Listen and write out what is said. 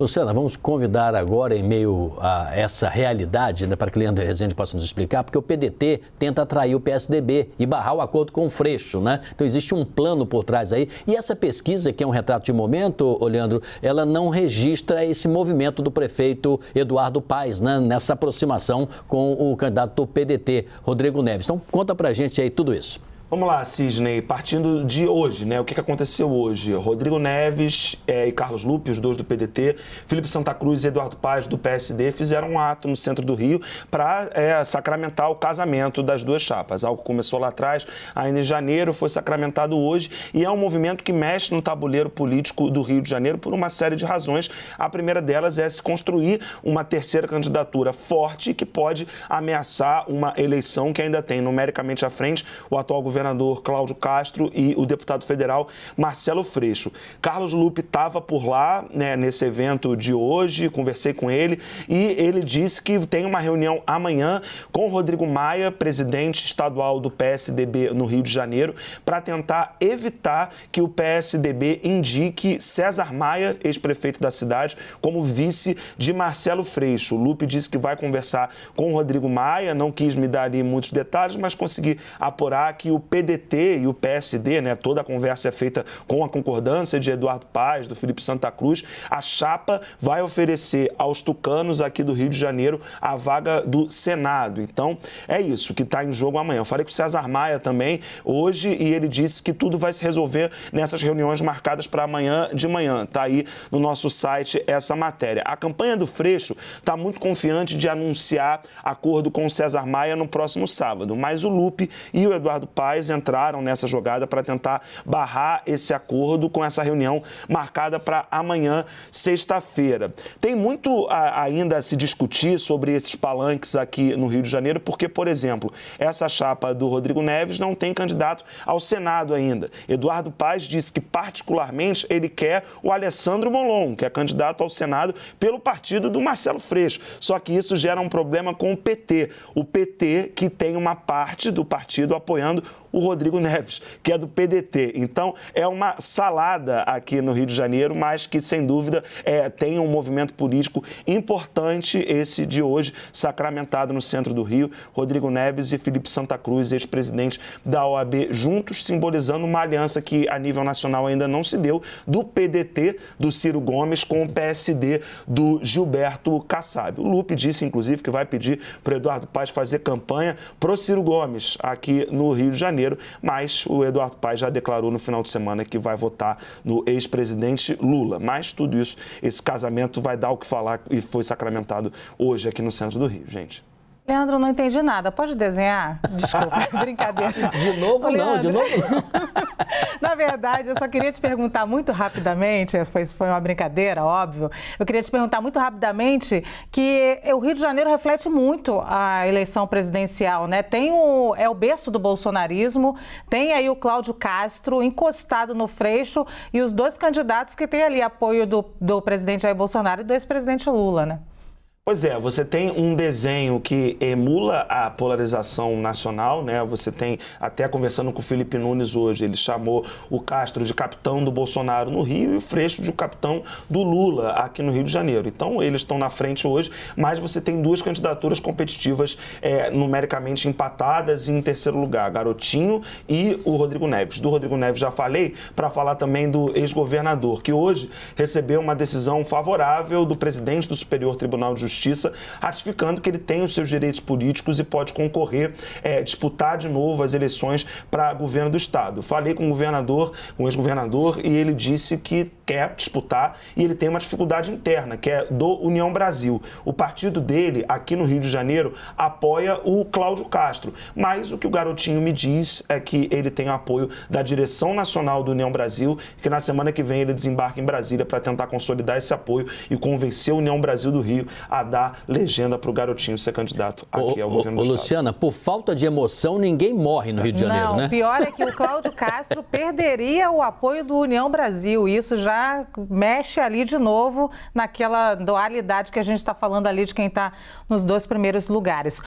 Luciana, vamos convidar agora, em meio a essa realidade, né, para que Leandro Rezende possa nos explicar, porque o PDT tenta atrair o PSDB e barrar o acordo com o Freixo, né? Então existe um plano por trás aí. E essa pesquisa, que é um retrato de momento, Leandro, ela não registra esse movimento do prefeito Eduardo Paes, né, nessa aproximação com o candidato do PDT, Rodrigo Neves. Então conta pra gente aí tudo isso. Vamos lá, Sidney, partindo de hoje, né? O que aconteceu hoje? Rodrigo Neves e Carlos Lupe, os dois do PDT, Felipe Santa Cruz e Eduardo Paes, do PSD, fizeram um ato no centro do Rio para sacramentar o casamento das duas chapas. Algo que começou lá atrás, ainda em janeiro, foi sacramentado hoje e é um movimento que mexe no tabuleiro político do Rio de Janeiro por uma série de razões. A primeira delas é se construir uma terceira candidatura forte que pode ameaçar uma eleição que ainda tem numericamente à frente o atual governador Cláudio Castro e o deputado federal Marcelo Freixo. Carlos Lupe estava por lá, né, nesse evento de hoje, conversei com ele e ele disse que tem uma reunião amanhã com o Rodrigo Maia, presidente estadual do PSDB no Rio de Janeiro, para tentar evitar que o PSDB indique César Maia, ex-prefeito da cidade, como vice de Marcelo Freixo. O Lupe disse que vai conversar com o Rodrigo Maia, não quis me dar ali muitos detalhes, mas consegui apurar que o PDT e o PSD, né, toda a conversa é feita com a concordância de Eduardo Paes, do Felipe Santa Cruz. A chapa vai oferecer aos tucanos aqui do Rio de Janeiro a vaga do Senado. Então, é isso que está em jogo amanhã. Eu falei com o César Maia também hoje e ele disse que tudo vai se resolver nessas reuniões marcadas para amanhã de manhã. Está aí no nosso site essa matéria. A campanha do Freixo está muito confiante de anunciar acordo com o César Maia no próximo sábado, mas o Lupe e o Eduardo Paes entraram nessa jogada para tentar barrar esse acordo com essa reunião marcada para amanhã, sexta-feira. Tem muito ainda a se discutir sobre esses palanques aqui no Rio de Janeiro, porque, por exemplo, essa chapa do Rodrigo Neves não tem candidato ao Senado ainda. Eduardo Paes disse que, particularmente, ele quer o Alessandro Molon, que é candidato ao Senado pelo partido do Marcelo Freixo. Só que isso gera um problema com o PT. O PT que tem uma parte do partido apoiando o Rodrigo Neves, que é do PDT. Então, é uma salada aqui no Rio de Janeiro, mas que, sem dúvida, tem um movimento político importante, esse de hoje, sacramentado no centro do Rio. Rodrigo Neves e Felipe Santa Cruz, ex-presidente da OAB, juntos, simbolizando uma aliança que, a nível nacional, ainda não se deu, do PDT, do Ciro Gomes, com o PSD do Gilberto Kassab. O Lupe disse, inclusive, que vai pedir para o Eduardo Paes fazer campanha para o Ciro Gomes, aqui no Rio de Janeiro. Mas o Eduardo Paes já declarou no final de semana que vai votar no ex-presidente Lula. Mas tudo isso, esse casamento vai dar o que falar e foi sacramentado hoje aqui no centro do Rio, gente. Leandro, não entendi nada. Pode desenhar? Desculpa, brincadeira. De novo não, de novo não. Na verdade, eu só queria te perguntar muito rapidamente, foi uma brincadeira, óbvio. Eu queria te perguntar muito rapidamente que o Rio de Janeiro reflete muito a eleição presidencial, né? É o berço do bolsonarismo, tem aí o Cláudio Castro encostado no Freixo e os dois candidatos que têm ali apoio do presidente Jair Bolsonaro e do ex-presidente Lula, né? Pois é, você tem um desenho que emula a polarização nacional, né? Você tem, até conversando com o Felipe Nunes hoje, ele chamou o Castro de capitão do Bolsonaro no Rio e o Freixo de capitão do Lula aqui no Rio de Janeiro. Então, eles estão na frente hoje, mas você tem duas candidaturas competitivas numericamente empatadas em terceiro lugar, Garotinho e o Rodrigo Neves. Do Rodrigo Neves já falei, para falar também do ex-governador, que hoje recebeu uma decisão favorável do presidente do Superior Tribunal de Justiça, ratificando que ele tem os seus direitos políticos e pode concorrer, disputar de novo as eleições para governo do estado. Falei com o ex-governador, e ele disse que quer disputar e ele tem uma dificuldade interna, que é do União Brasil. O partido dele, aqui no Rio de Janeiro, apoia o Cláudio Castro, mas o que o Garotinho me diz é que ele tem apoio da direção nacional do União Brasil, que na semana que vem ele desembarca em Brasília para tentar consolidar esse apoio e convencer a União Brasil do Rio a dar legenda para o Garotinho ser candidato aqui ao governo do estado. Luciana, por falta de emoção, ninguém morre no Rio de Janeiro, né? Não, pior é que o Cláudio Castro perderia o apoio do União Brasil. Isso já mexe ali de novo naquela dualidade que a gente está falando ali de quem está nos dois primeiros lugares.